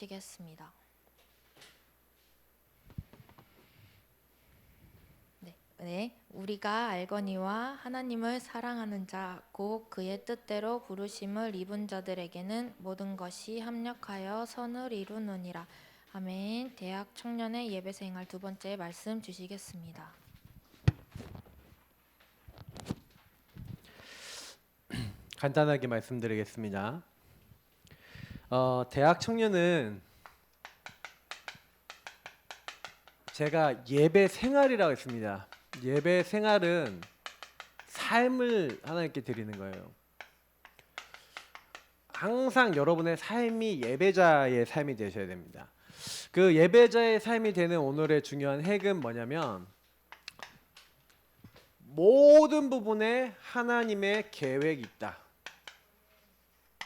시겠습니다. 네, 우리가 알거니와 하나님을 사랑하는 자, 곧 그의 뜻대로 부르심을 입은 자들에게는 모든 것이 합력하여 선을 이루느니라. 아멘. 대학 청년의 예배생활 두 번째 말씀 주시겠습니다. 간단하게 말씀드리겠습니다. 대학 청년은 제가 예배 생활이라고 했습니다. 예배 생활은 삶을 하나님께 드리는 거예요. 항상 여러분의 삶이 예배자의 삶이 되셔야 됩니다. 그 예배자의 삶이 되는 오늘의 중요한 핵은 뭐냐면 모든 부분에 하나님의 계획이 있다.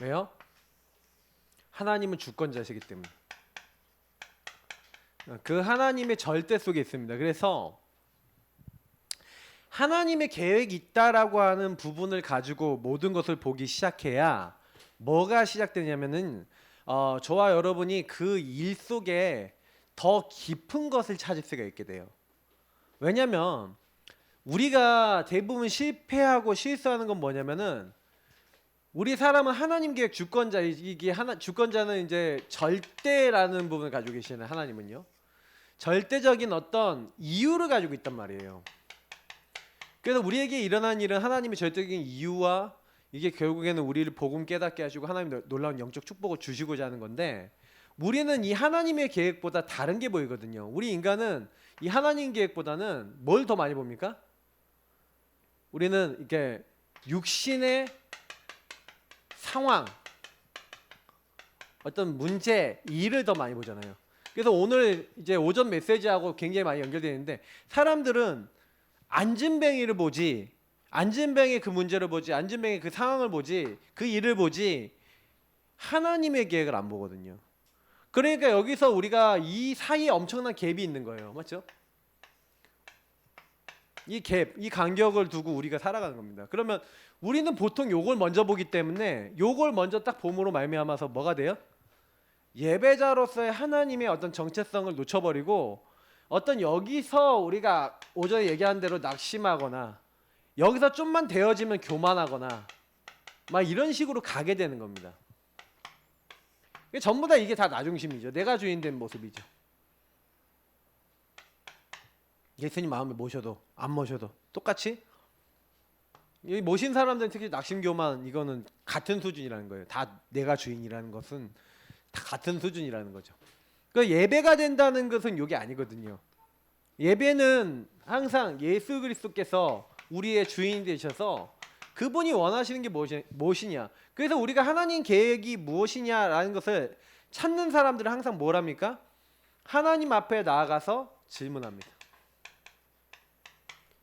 왜요? 하나님은 주권자시기 때문에. 그 하나님의 절대 속에 있습니다. 그래서 하나님의 계획이 있다라고 하는 부분을 가지고 모든 것을 보기 시작해야 뭐가 시작되냐면은 저와 여러분이 그 일 속에 더 깊은 것을 찾을 수가 있게 돼요. 왜냐면 우리가 대부분 실패하고 실수하는 건 뭐냐면은 우리 사람은 하나님 계획 주권자, 이게 주권자는 이제 절대라는 부분을 가지고 계시는 하나님은요. 절대적인 어떤 이유를 가지고 있단 말이에요. 그래서 우리에게 일어난 일은 하나님의 절대적인 이유와 이게 결국에는 우리를 복음 깨닫게 하시고 하나님 놀라운 영적 축복을 주시고자 하는 건데, 우리는 이 하나님의 계획보다 다른 게 보이거든요. 우리 인간은 이 하나님 계획보다는 뭘 더 많이 봅니까? 우리는 이렇게 육신의 상황, 어떤 문제, 일을 더 많이 보잖아요. 그래서 오늘 이제 오전 메시지하고 굉장히 많이 연결되어 있는데, 사람들은 안진뱅이를 보지, 안진뱅이 그 문제를 보지, 안진뱅이 그 상황을 보지, 그 일을 보지, 하나님의 계획을 안 보거든요. 그러니까 여기서 우리가 이 사이에 엄청난 갭이 있는 거예요. 맞죠? 이 갭, 이 간격을 두고 우리가 살아가는 겁니다. 그러면 우리는 보통 요걸 먼저 보기 때문에 요걸 먼저 딱 봄으로 말미암아서 뭐가 돼요? 예배자로서의 하나님의 어떤 정체성을 놓쳐버리고, 어떤 여기서 우리가 오전에 얘기한 대로 낙심하거나 여기서 좀만 되어지면 교만하거나 막 이런 식으로 가게 되는 겁니다. 전부 다 이게 다 나중심이죠. 내가 주인 된 모습이죠. 예수님 마음을 모셔도 안 모셔도 똑같이 이 모신 사람들은 특히 낙심교만, 이거는 같은 수준이라는 거예요. 다 내가 주인이라는 것은 다 같은 수준이라는 거죠. 그 예배가 된다는 것은 이게 아니거든요. 예배는 항상 예수 그리스도께서 우리의 주인이 되셔서 그분이 원하시는 게 무엇이냐. 그래서 우리가 하나님 계획이 무엇이냐라는 것을 찾는 사람들은 항상 뭘 합니까? 하나님 앞에 나아가서 질문합니다.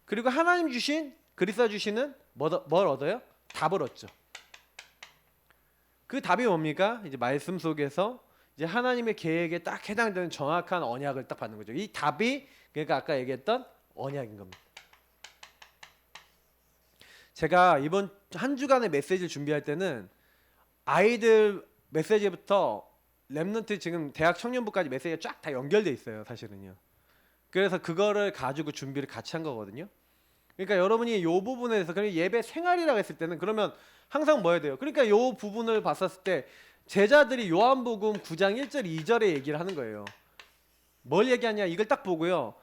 그리고 하나님 주신, 그리스도 주시는 뭘 얻어요? 답을 얻죠. 그 답이 뭡니까? 이제 말씀 속에서 이제 하나님의 계획에 딱 해당되는 정확한 언약을 딱 받는 거죠. 이 답이 그러니까 아까 얘기했던 언약인 겁니다. 제가 이번 한 주간의 메시지를 준비할 때는 아이들 메시지부터 랩넌트 지금 대학 청년부까지 메시지가 쫙 다 연결돼 있어요, 사실은요. 그래서 그거를 가지고 준비를 같이 한 거거든요. 그러니까 여러분이 이 부분에서 그냥 예배 생활이라고 했을 때는 그러면 항상 뭐 해야 돼요? 그러니까 이 부분을 봤었을 때 제자들이 요한복음 9장 1절 2절에 얘기를 하는 거예요. 뭘 얘기하냐? 이걸 딱 보고요.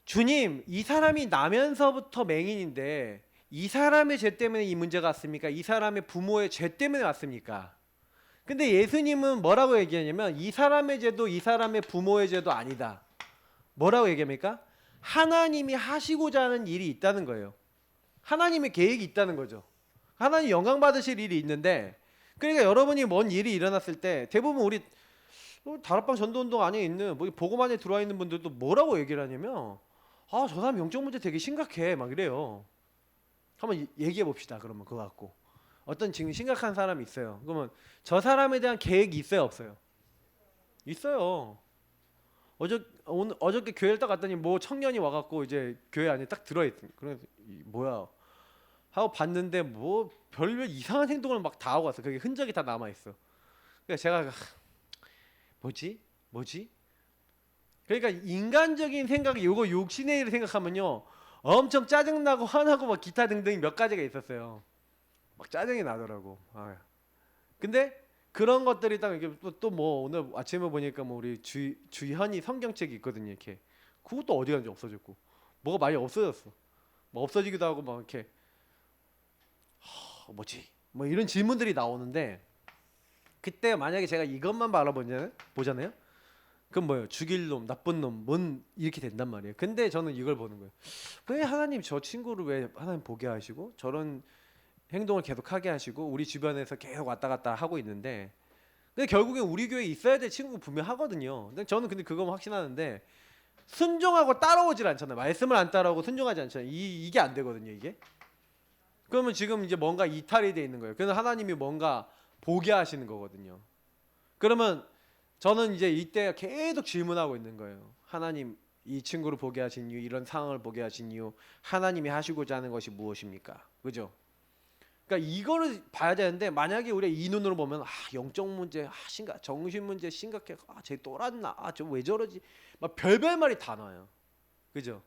주님, 이 사람이 나면서부터 맹인인데 이 사람의 죄 때문에 이 문제가 왔습니까? 이 사람의 부모의 죄 때문에 왔습니까? 근데 예수님은 뭐라고 얘기하냐면 이 사람의 죄도 이 사람의 부모의 죄도 아니다. 뭐라고 얘기합니까? 하나님이 하시고자 하는 일이 있다는 거예요. 하나님의 계획이 있다는 거죠. 하나님 영광 받으실 일이 있는데, 그러니까 여러분이 뭔 일이 일어났을 때 대부분 우리 다락방 전도운동 안에 있는 뭐 복음 안에 들어와 있는 분들도 뭐라고 얘기를 하냐면 저 사람 영적 문제 되게 심각해 막 이래요. 한번 얘기해 봅시다. 그러면 그거 갖고 어떤 지금 심각한 사람이 있어요. 그러면 저 사람에 대한 계획이 있어요, 없어요? 있어요. 어저께 교회를 딱 갔더니 뭐 청년이 와갖고 이제 교회 안에 딱 들어있어. 그래서 뭐야 하고 봤는데 뭐 별별 이상한 행동을 막 다 하고 왔어. 그게 흔적이 다 남아 있어. 그래서 제가 뭐지? 그러니까 인간적인 생각이 요거 욕심의 일을 생각하면요 엄청 짜증나고 화나고 막 기타 등등 몇 가지가 있었어요. 막 짜증이 나더라고. 근데 그런 것들이 딱 이렇게 또 뭐 오늘 아침에 보니까 뭐 우리 주현이 성경책이 있거든요. 이렇게 그것도 어디 갔는지 없어졌고 뭐가 많이 없어졌어. 뭐 없어지기도 하고 막 이렇게 뭐지? 뭐 이런 질문들이 나오는데 그때 만약에 제가 이것만 보잖아요. 그럼 뭐예요? 죽일 놈, 나쁜 놈, 뭔 이렇게 된단 말이에요. 근데 저는 이걸 보는 거예요. 왜 하나님 저 친구를 왜 하나님 보게 하시고 저런 행동을 계속 하게 하시고 우리 주변에서 계속 왔다 갔다 하고 있는데 근데 결국엔 우리 교회에 있어야 될 친구가 분명 하거든요. 근데 저는 근데 확신하는데 순종하고 따라오질 않잖아요. 말씀을 안 따라오고 순종하지 않잖아요. 이게 안 되거든요. 이게. 그러면 지금 이제 뭔가 이탈이 돼 있는 거예요. 그래서 하나님이 뭔가 보게 하시는 거거든요. 그러면 저는 이제 이때 계속 질문하고 있는 거예요. 하나님 이 친구를 보게 하신 이유, 이런 상황을 보게 하신 이유, 하나님이 하시고자 하는 것이 무엇입니까? 그죠? 그러니까 이거를 봐야 되는데 만약에 우리가 이 눈으로 보면 영적 문제, 정신 문제 심각해, 쟤 또랐나, 저 왜 저러지, 막 별별 말이 다 나와요. 그죠?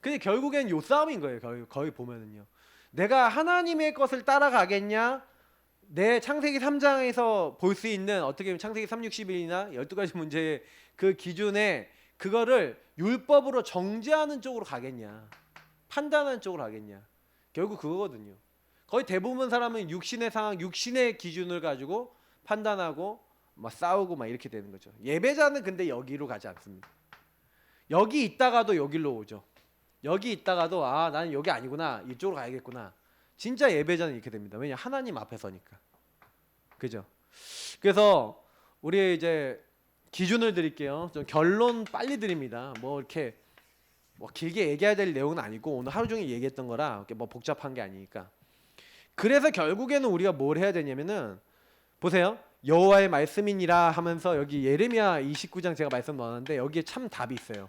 근데 결국엔 요 싸움인 거예요. 거의 보면은요. 내가 하나님의 것을 따라가겠냐? 내 창세기 3장에서 볼 수 있는 어떻게 보면 창세기 3, 60일이나 12가지 문제의 그 기준에 그거를 율법으로 정죄하는 쪽으로 가겠냐? 판단하는 쪽으로 가겠냐? 결국 그거거든요. 거의 대부분 사람은 육신의 상황, 육신의 기준을 가지고 판단하고 막 싸우고 막 이렇게 되는 거죠. 예배자는 근데 여기로 가지 않습니다. 여기 있다가도 여기로 오죠. 여기 있다가도 나는 여기 아니구나. 이쪽으로 가야겠구나. 진짜 예배자는 이렇게 됩니다. 왜냐? 하나님 앞에 서니까. 그죠? 그래서 우리 이제 기준을 드릴게요. 좀 결론 빨리 드립니다. 뭐 이렇게 뭐 길게 얘기해야 될 내용은 아니고 오늘 하루 종일 얘기했던 거라 이렇게 뭐 복잡한 게 아니니까. 그래서 결국에는 우리가 뭘 해야 되냐면은 보세요. 여호와의 말씀이니라 하면서 여기 예레미야 29장 제가 말씀 넣었는데 여기에 참 답이 있어요.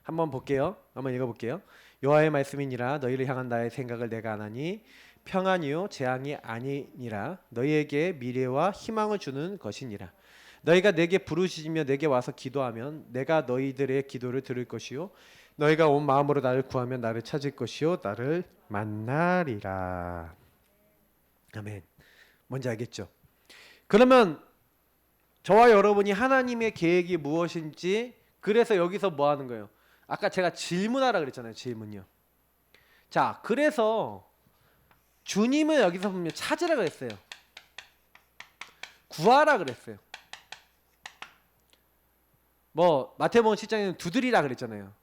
한번 볼게요. 한번 읽어볼게요. 여호와의 말씀이니라 너희를 향한 나의 생각을 내가 아나니 평안이요 재앙이 아니니라 너희에게 미래와 희망을 주는 것이니라. 너희가 내게 부르짖으며 내게 와서 기도하면 내가 너희들의 기도를 들을 것이요 너희가 온 마음으로 나를 구하면 나를 찾을 것이요 나를 만나리라. 아멘. 뭔지 알겠죠? 그러면 저와 여러분이 하나님의 계획이 무엇인지 그래서 여기서 뭐 하는 거예요? 아까 제가 질문하라 그랬잖아요. 질문요. 자, 그래서 주님은 여기서 보면 찾으라 그랬어요. 구하라 그랬어요. 뭐 마태복음 7장에는 두드리라 그랬잖아요.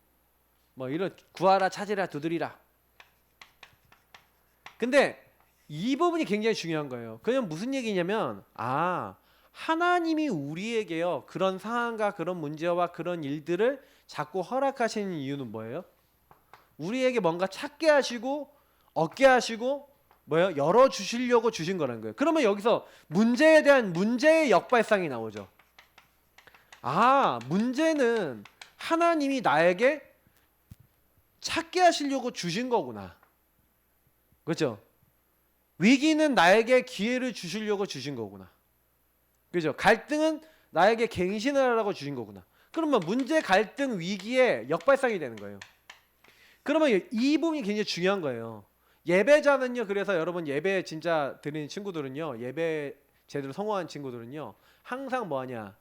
뭐 이런 구하라, 찾으라, 두드리라. 근데 이 부분이 굉장히 중요한 거예요. 그냥 무슨 얘기냐면 하나님이 우리에게요 그런 상황과 그런 문제와 그런 일들을 자꾸 허락하시는 이유는 뭐예요? 우리에게 뭔가 찾게 하시고 얻게 하시고 뭐예요? 열어 주시려고 주신 거라는 거예요. 그러면 여기서 문제에 대한 문제의 역발상이 나오죠. 문제는 하나님이 나에게 찾게 하시려고 주신 거구나. 그렇죠? 위기는 나에게 기회를 주시려고 주신 거구나. 그죠? 갈등은 나에게 갱신을 하라고 주신 거구나. 그러면 문제, 갈등, 위기의 역발상이 되는 거예요. 그러면 이 부분이 굉장히 중요한 거예요. 예배자는요. 그래서 여러분 예배 진짜 드리는 친구들은요. 예배 제대로 성공한 친구들은요. 항상 뭐하냐?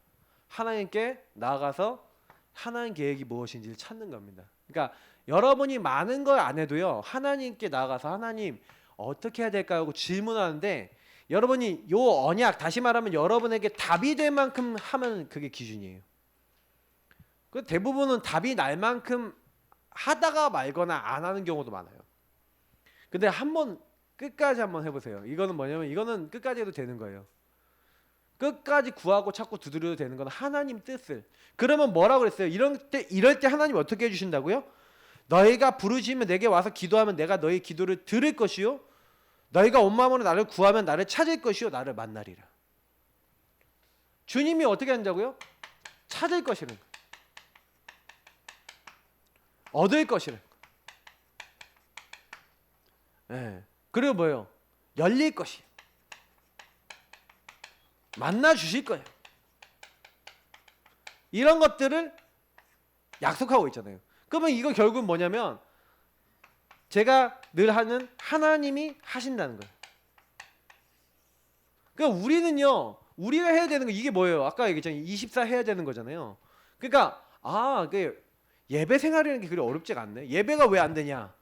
하나님께 나아가서 하나님 계획이 무엇인지를 찾는 겁니다. 그러니까 여러분이 많은 걸 안 해도요. 하나님께 나아가서 하나님 어떻게 해야 될까요? 하고 질문하는데 여러분이 요 언약 다시 말하면 여러분에게 답이 될 만큼 하면 그게 기준이에요. 그 대부분은 답이 날 만큼 하다가 말거나 안 하는 경우도 많아요. 근데 한번 끝까지 한번 해보세요. 이거는 뭐냐면 이거는 끝까지 해도 되는 거예요. 끝까지 구하고 찾고 두드려도 되는 건 하나님 뜻을. 그러면 뭐라고 그랬어요? 이럴 때 하나님 어떻게 해주신다고요? 너희가 부르시면 내게 와서 기도하면 내가 너희 기도를 들을 것이요 너희가 온 마음으로 나를 구하면 나를 찾을 것이요 나를 만나리라. 주님이 어떻게 한다고요? 찾을 것이라는 거예요. 얻을 것이라는 거예요. 그리고 뭐예요? 열릴 것이. 만나 주실 거예요. 이런 것들을 약속하고 있잖아요. 그러면 이거 결국 뭐냐면 제가 늘 하는 하나님이 하신다는 거예요. 그러니까 우리가 해야 되는 거 이게 뭐예요? 아까 얘기했잖아요. 24 해야 되는 거잖아요. 그러니까 그 예배 생활이라는 게 그리 어렵지가 않네. 예배가 왜 안 되냐?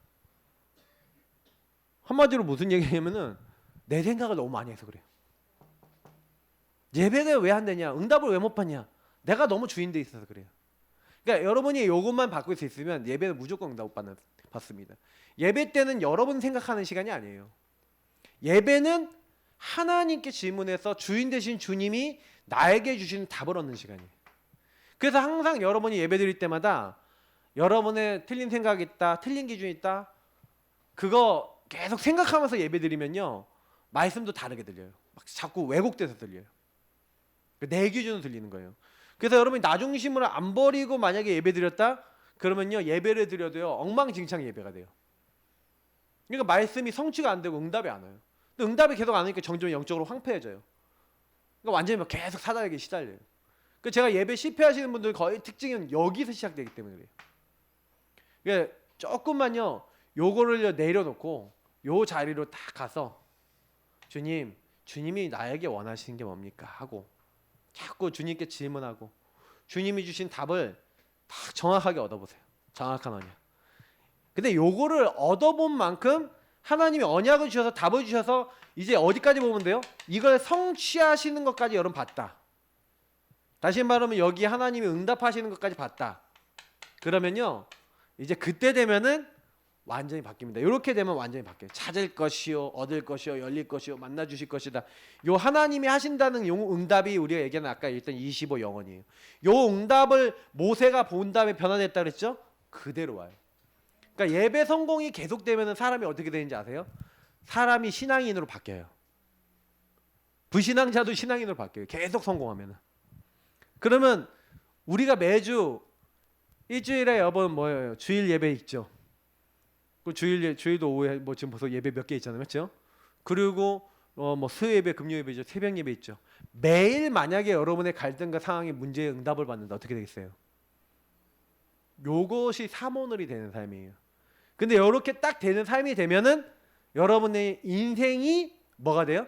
한마디로 무슨 얘기냐면은 내 생각을 너무 많이 해서 그래요. 예배가 왜 안 되냐? 응답을 왜 못 받냐? 내가 너무 주인돼 있어서 그래요. 그러니까 여러분이 요것만 바꿀 수 있으면 예배는 무조건 응답 받습니다. 예배 때는 여러분 생각하는 시간이 아니에요. 예배는 하나님께 질문해서 주인 되신 주님이 나에게 주시는 답을 얻는 시간이에요. 그래서 항상 여러분이 예배 드릴 때마다 여러분의 틀린 생각이 있다, 틀린 기준이 있다, 그거 계속 생각하면서 예배 드리면요 말씀도 다르게 들려요. 막 자꾸 왜곡돼서 들려요. 내 기준으로 들리는 거예요. 그래서 여러분이 나 중심으로 안 버리고 만약에 예배 드렸다 그러면요 예배를 드려도요 엉망진창 예배가 돼요. 그러니까 말씀이 성취가 안 되고 응답이 안 와요. 근데 응답이 계속 안 오니까 점점 영적으로 황폐해져요. 그러니까 완전히 막 계속 사단에게 시달려요. 그 제가 예배 실패하시는 분들 거의 특징은 여기서 시작되기 때문에 그래요. 그러니까 조금만요 요거를 내려놓고 요 자리로 딱 가서 주님이 나에게 원하시는 게 뭡니까 하고 자꾸 주님께 질문하고 주님이 주신 답을 딱 정확하게 얻어보세요. 정확한 언약. 근데 요거를 얻어본 만큼 하나님이 언약을 주셔서 답을 주셔서 이제 어디까지 보면 돼요? 이걸 성취하시는 것까지 여러분 봤다. 다시 말하면 여기 하나님이 응답하시는 것까지 봤다. 그러면요 이제 그때 되면은 완전히 바뀝니다. 이렇게 되면 완전히 바뀌어요. 찾을 것이요, 얻을 것이요, 열릴 것이요, 만나 주실 것이다. 요 하나님이 하신다는 요 응답이 우리가 얘기하는 아까 일단 25 영원이에요. 요 응답을 모세가 본 다음에 변화됐다 그랬죠? 그대로 와요. 그러니까 예배 성공이 계속되면 사람이 어떻게 되는지 아세요? 사람이 신앙인으로 바뀌어요. 불신앙자도 신앙인으로 바뀌어요. 계속 성공하면. 그러면 우리가 매주 일주일에 여번 뭐예요? 주일 예배 있죠. 그 주일도 오후에 뭐 지금 벌써 예배 몇 개 있잖아요, 맞죠? 그리고 뭐 수요 예배, 금요 예배죠, 새벽 예배 있죠. 매일 만약에 여러분의 갈등과 상황이 문제에 응답을 받는다 어떻게 되겠어요? 요것이 사모늘이 되는 삶이에요. 근데 이렇게 딱 되는 삶이 되면은 여러분의 인생이 뭐가 돼요?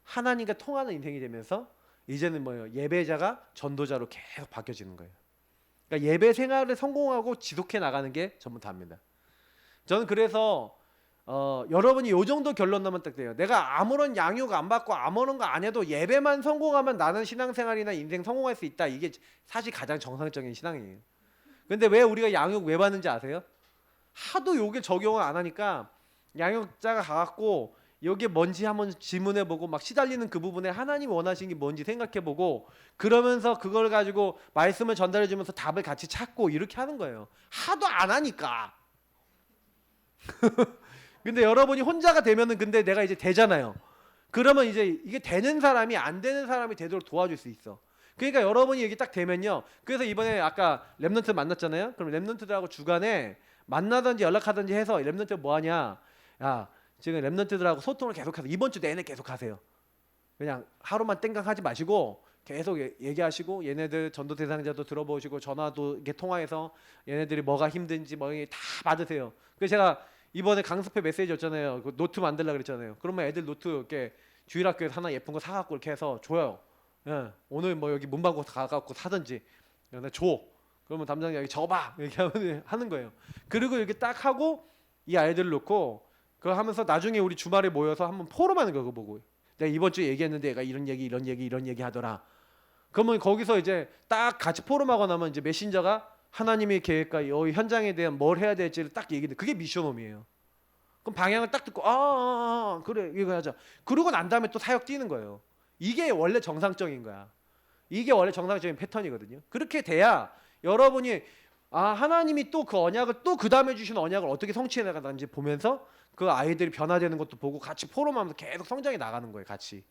하나님과 통하는 인생이 되면서 이제는 뭐예요? 예배자가 전도자로 계속 바뀌어지는 거예요. 그러니까 예배 생활을 성공하고 지속해 나가는 게 전부 다입니다. 저는 그래서 여러분이 요 정도 결론 나면 딱 돼요. 내가 아무런 양육 안 받고 아무런 거 안 해도 예배만 성공하면 나는 신앙생활이나 인생 성공할 수 있다. 이게 사실 가장 정상적인 신앙이에요. 근데 왜 우리가 양육 왜 받는지 아세요? 하도 요게 적용을 안 하니까 양육자가 가갖고 여기에 뭔지 한번 질문해보고 막 시달리는 그 부분에 하나님이 원하시는 게 뭔지 생각해보고 그러면서 그걸 가지고 말씀을 전달해주면서 답을 같이 찾고 이렇게 하는 거예요. 하도 안 하니까. 근데 여러분이 혼자가 되면은 근데 내가 이제 되잖아요. 그러면 이제 이게 되는 사람이 안 되는 사람이 되도록 도와줄 수 있어. 그러니까 여러분이 여기 딱 되면요. 그래서 이번에 아까 랩넌트 만났잖아요. 그럼 랩넌트들하고 주간에 만나든지 연락하든지 해서 랩넌트 뭐 하냐? 야, 지금 랩넌트들하고 소통을 계속해서 이번 주 내내 계속 하세요. 그냥 하루만 땡깡하지 마시고 계속 얘기하시고 얘네들 전도 대상자도 들어보시고 전화도 이렇게 통화해서 얘네들이 뭐가 힘든지 뭐 다 받으세요. 그래서 제가 이번에 강습회 메시지 줬잖아요. 그 노트 만들라 그랬잖아요. 그러면 애들 노트 이렇게 주일학교에서 하나 예쁜 거 사갖고 이렇게 해서 줘요. 예, 오늘 뭐 여기 문방구 가갖고 사든지 줘. 그러면 담당자 여기 적어봐 이렇게 하면 하는 거예요. 그리고 이렇게 딱 하고 이 아이들을 놓고 그거 하면서 나중에 우리 주말에 모여서 한번 포럼하는 거 그거 보고 내가 이번 주에 얘기했는데 얘가 이런 얘기 하더라. 그러면 거기서 이제 딱 같이 포럼하고 나면 이제 메신저가 하나님의 계획과 이 현장에 대한 뭘 해야 될지를 딱 얘기해. 그게 미션홈이에요. 그럼 방향을 딱 듣고 그래 이거 하자. 그러고 난 다음에 또 사역 뛰는 거예요. 이게 원래 정상적인 거야. 이게 원래 정상적인 패턴이거든요. 그렇게 돼야 여러분이 하나님이 또 그 언약을 또 그 다음에 주신 언약을 어떻게 성취해 나가는지 보면서 그 아이들이 변화되는 것도 보고 같이 포럼하면서 계속 성장해 나가는 거예요. 같이.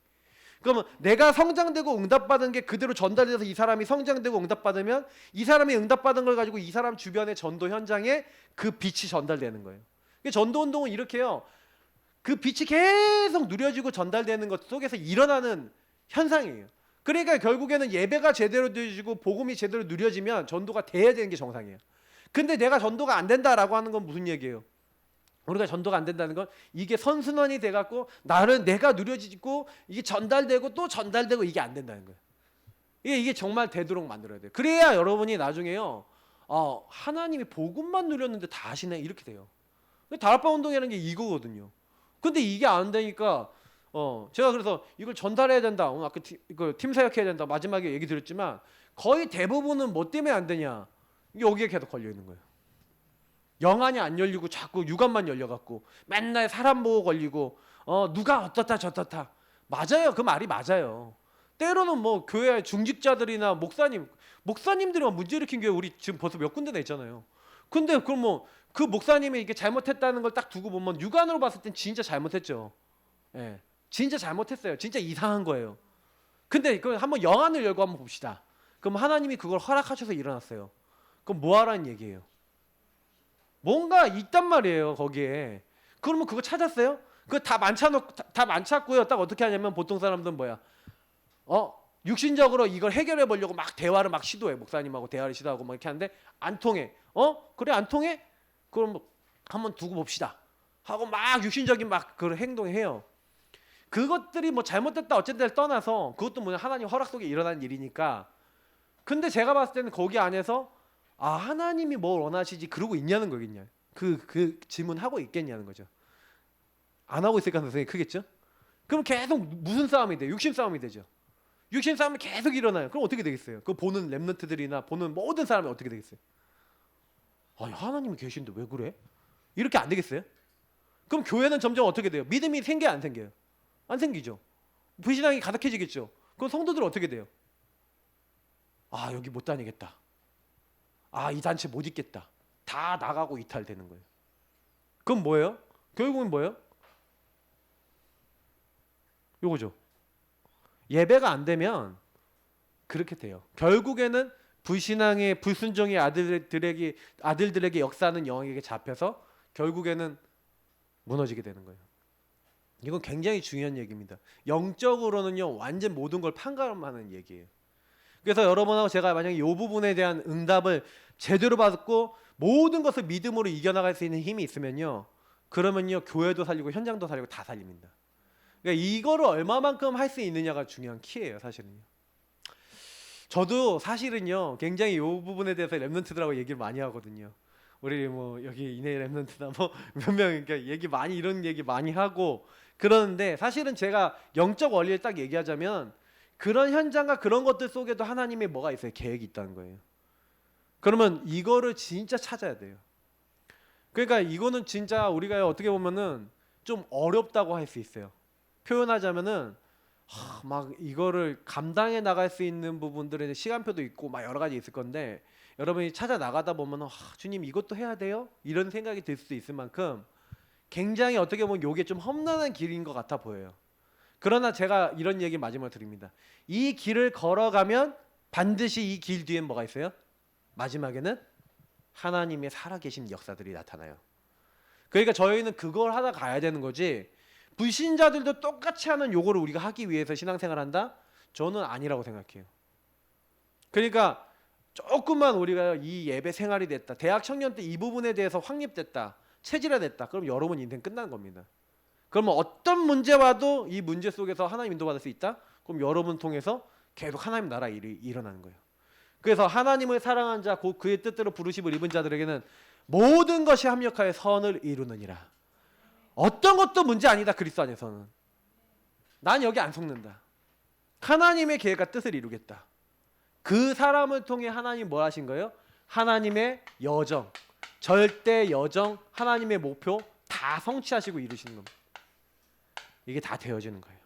그러면 내가 성장되고 응답받은 게 그대로 전달돼서 이 사람이 성장되고 응답받으면 이 사람이 응답받은 걸 가지고 이 사람 주변의 전도 현장에 그 빛이 전달되는 거예요. 전도 운동은 이렇게 해요. 그 빛이 계속 누려지고 전달되는 것 속에서 일어나는 현상이에요. 그러니까 결국에는 예배가 제대로 드려지고 복음이 제대로 누려지면 전도가 돼야 되는 게 정상이에요. 근데 내가 전도가 안 된다라고 하는 건 무슨 얘기예요? 우리가 전도가 안 된다는 건 이게 선순환이 돼갖고 나는 내가 누려지고 이게 전달되고 또 전달되고 이게 안 된다는 거예요. 이게 정말 되도록 만들어야 돼요. 그래야 여러분이 나중에요. 하나님이 복음만 누렸는데 다 하시네 이렇게 돼요. 다락방 운동이라는 게 이거거든요. 근데 이게 안 되니까 제가 그래서 이걸 전달해야 된다. 오늘 아까 팀 사역해야 된다. 마지막에 얘기 드렸지만 거의 대부분은 뭐 때문에 안 되냐. 여기에 계속 걸려 있는 거예요. 영안이 안 열리고 자꾸 육안만 열려갖고 맨날 사람 보고 걸리고 누가 어떻다 저떻다. 맞아요. 그 말이 맞아요. 때로는 뭐 교회 중직자들이나 목사님들이 문제 일으킨 교회 우리 지금 벌써 몇 군데나 있잖아요. 근데 그럼 뭐 그 목사님이 이게 잘못했다는 걸 딱 두고 보면 육안으로 봤을 땐 진짜 잘못했죠. 예, 진짜 잘못했어요. 진짜 이상한 거예요. 근데 그 한번 영안을 열고 한번 봅시다. 그럼 하나님이 그걸 허락하셔서 일어났어요. 그럼 뭐 하라는 얘기예요? 뭔가 있단 말이에요 거기에. 그러면 그거 찾았어요? 그거 다 많잖고요. 딱 어떻게 하냐면 보통 사람들은 뭐야? 육신적으로 이걸 해결해 보려고 막 대화를 막 시도해. 목사님하고 대화를 시도하고 막 이렇게 하는데 안 통해. 그래 안 통해? 그럼 뭐 한번 두고 봅시다. 하고 막 육신적인 막 그런 행동해요. 그것들이 뭐 잘못됐다 어쨌든 떠나서 그것도 뭐냐 하나님 허락 속에 일어난 일이니까. 근데 제가 봤을 때는 거기 안에서 하나님이 뭘 원하시지 그러고 있냐는 거겠냐. 그 질문하고 있겠냐는 거죠. 안 하고 있을 가능성이 크겠죠. 그럼 계속 무슨 싸움이 돼요? 육신 싸움이 되죠. 육신 싸움이 계속 일어나요. 그럼 어떻게 되겠어요? 그 보는 랩런트들이나 보는 모든 사람이 어떻게 되겠어요? 하나님이 계신데 왜 그래? 이렇게 안 되겠어요? 그럼 교회는 점점 어떻게 돼요? 믿음이 생겨요, 안 생겨요? 안 생기죠. 불신앙이 가득해지겠죠. 그럼 성도들은 어떻게 돼요? 여기 못 다니겠다. 이 단체 못 있겠다. 다 나가고 이탈되는 거예요. 그럼 뭐예요? 결국은 뭐예요? 요거죠. 예배가 안 되면 그렇게 돼요. 결국에는 불신앙의 불순종의 아들들에게 역사하는 영에게 잡혀서 결국에는 무너지게 되는 거예요. 이건 굉장히 중요한 얘기입니다. 영적으로는요 완전 모든 걸 판가름하는 얘기예요. 그래서 여러분하고 제가 만약에 이 부분에 대한 응답을 제대로 받고 모든 것을 믿음으로 이겨나갈 수 있는 힘이 있으면요, 그러면요 교회도 살리고 현장도 살리고 다 살립니다. 그러니까 이거를 얼마만큼 할 수 있느냐가 중요한 키예요, 사실은요. 저도 사실은요 굉장히 이 부분에 대해서 랩런트들하고 얘기를 많이 하거든요. 우리 뭐 여기 이내 랩런트나 뭐 몇 명 그러니까 이런 얘기 많이 하고 그러는데 사실은 제가 영적 원리를 딱 얘기하자면 그런 현장과 그런 것들 속에도 하나님의 뭐가 있어요? 계획이 있다는 거예요. 그러면 이거를 진짜 찾아야 돼요. 그러니까 이거는 진짜 우리가 어떻게 보면은 좀 어렵다고 할 수 있어요. 표현하자면은 막 이거를 감당해 나갈 수 있는 부분들에 시간표도 있고 막 여러 가지 있을 건데 여러분이 찾아 나가다 보면은 주님 이것도 해야 돼요? 이런 생각이 들 수도 있을 만큼 굉장히 어떻게 보면 이게 좀 험난한 길인 것 같아 보여요. 그러나 제가 이런 얘기 마지막으로 드립니다. 이 길을 걸어가면 반드시 이 길 뒤엔 뭐가 있어요? 마지막에는 하나님의 살아계신 역사들이 나타나요. 그러니까 저희는 그걸 하다 가야 되는 거지 불신자들도 똑같이 하는 요거를 우리가 하기 위해서 신앙생활한다? 저는 아니라고 생각해요. 그러니까 조금만 우리가 이 예배 생활이 됐다, 대학 청년 때 이 부분에 대해서 확립됐다, 체질화됐다, 그럼 여러분 인생 끝난 겁니다. 그러면 어떤 문제 와도 이 문제 속에서 하나님 인도받을 수 있다? 그럼 여러분 통해서 계속 하나님 나라 일이 일어나는 거예요. 그래서 하나님을 사랑한 자 곧 그의 뜻대로 부르심을 입은 자들에게는 모든 것이 합력하여 선을 이루느니라. 어떤 것도 문제 아니다. 그리스도 안에서는 난 여기 안 속는다. 하나님의 계획과 뜻을 이루겠다. 그 사람을 통해 하나님 뭘 하신 거예요? 하나님의 여정, 절대 여정, 하나님의 목표 다 성취하시고 이루시는 겁니다. 이게 다 되어지는 거예요.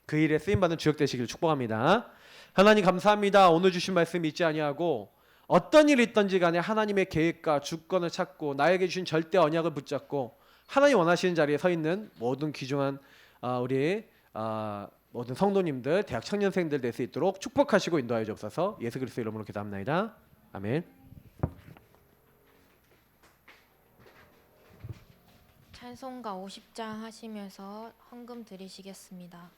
그 일에 쓰임받는 주역 되시기를 축복합니다. 하나님 감사합니다. 오늘 주신 말씀 잊지 아니하고 어떤 일이 있든지 간에 하나님의 계획과 주권을 찾고 나에게 주신 절대 언약을 붙잡고 하나님 원하시는 자리에 서 있는 모든 귀중한 우리 모든 성도님들, 대학 청년생들 될 수 있도록 축복하시고 인도하여 주옵소서. 예수 그리스도 이름으로 기도합니다. 아멘. 찬송가 50장 하시면서 헌금 드리시겠습니다.